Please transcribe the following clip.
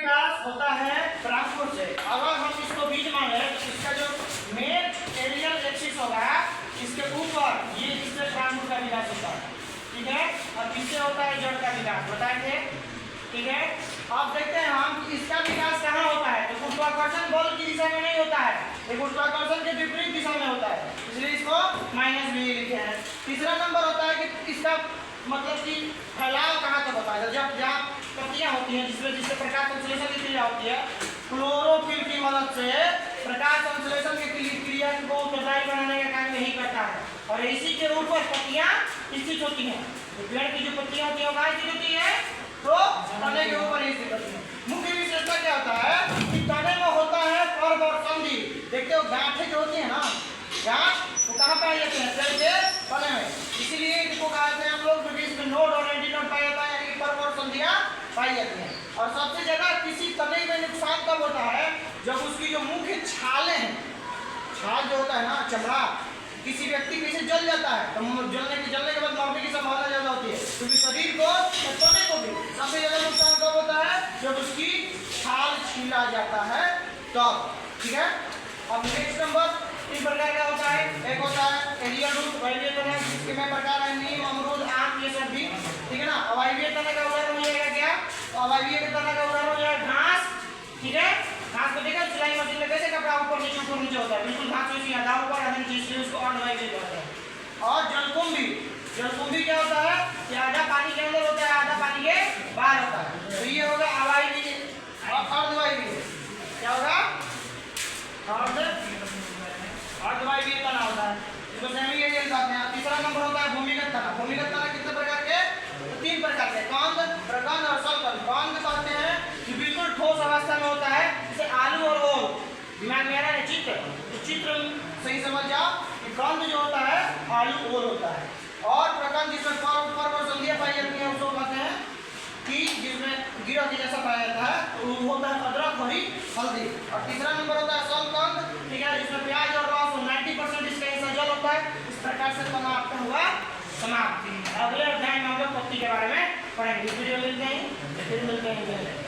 विकास होता है परागपुर से। अगर हम इसको बीज माने तो इसका जो मेन एरियल एक्सिस होगा इसके ऊपर ये इससे परागपुर का विकास होता है, ठीक है। और किससे होता है? जड़ का विकास बताएंगे, ठीक है। अब देखते हैं हम इसका विकास कहाँ होता है। तो गुरुत्वाकर्षण बल की दिशा में नहीं होता है, ये गुरुत्वाकर्षण के विपरीत दिशा में होता है, इसलिए इसको -b लिखे हैं। तीसरा नंबर होता है कि इसका मतलब कि फैलाव कहाँ तक होता है। जब जहाँ पत्तियां होती हैं जिससे प्रकाश संश्लेषण की क्रिया होती है, क्लोरोफिल की मदद से प्रकाश संश्लेषण की क्रिया को उत्तरदायी बनाने का काम यही करता है। और इसी के ऊपर पत्तियां स्थित होती हैं। पेड़ की जो पत्तियां होती है वो कहाँ स्थित होती है? तो तने के ऊपर स्थित होती है। मुख्य विशेषता क्या होता है कि तने में होता है पर्व और संधि। देखते हो गांठें जो होती है ना, गांठ वो कहाँ पाए जाते हैं? पेड़ के तने में, इसीलिए इसको कहा जाता है हम लोग ब्रिटिश में नोड और एंटीनोड पाया जाता है, यानी कि पर्व और संधियां पाई जाती हैं। और सबसे ज्यादा किसी तने में नुकसान कब होता है? जब उसकी जो मुख्य छाले हैं, छाल जो होता है ना, चमड़ा, किसी व्यक्ति के से जल जाता है तो जलने के बाद मरने की संभावना ज्यादा होती है। क्योंकि शरीर को तने को भी सबसे ज्यादा नुकसान कब होता है? जब उसकी छाल छीला जाता है तब, ठीक है। अब नेक्स्ट नंबर 3 प्रकार का होता है। एक होता है एरियल रूट, वायवीय तना, जिसके में प्रकार है नीम, अमरूद, आम, ये सब भी, ठीक है ना। अवायवीय तना का उदाहरण हो जाएगा क्या? तो अवायवीय तना का उदाहरण हो जाएगा घास, ठीक है। घास को देखा सिलाई मशीन में कैसे कपड़ा ऊपर नीचे होता है, बिल्कुल घास वैसी आधा ऊपर आधा नीचे, इसलिए उसको अर्धवायवीय कहते हैं। और जलकुंभी, जलकुंभी क्या होता है कि आधा पानी के अंदर होता है आधा पानी के बाहर होता है। तो ये होगा अवायवीय और अर्धवायवीय। क्या होगा? अर्धवायवीय तना होता है, इसको सेमी एरियल कहते हैं। तीसरा नंबर होता है भूमिगत तना। भूमिगत तना कितने प्रकार के? तो 3 प्रकार के, कंद, प्रकंद और सलकंद। कंद कहते हैं कि बिल्कुल ठोस अवस्था में होता है, जैसे आलू और ओल। दिमाग में आ रहा है चित्र, तो चित्र सही समझ जाओ कि कंद जो होता है आलू ओल होता है। और प्रकंद जिसमें पर्व और संधियां पाई जाती हैं उसको कहते हैं कि जिसमें गिरह के जैसा पाया जाता है, तो वो होता है अदरक, हरी, हल्दी। और तीसरा नंबर होता है सलकंद, ठीक है, जिसमें प्याज और रस 90% इसका हिस्सा जल होता है। इस प्रकार से तना आपका हुआ समाप्त। अगले अध्याय में हम लोग पत्ती के बारे में पढ़ेंगे। इस वीडियो में मिलते हैं।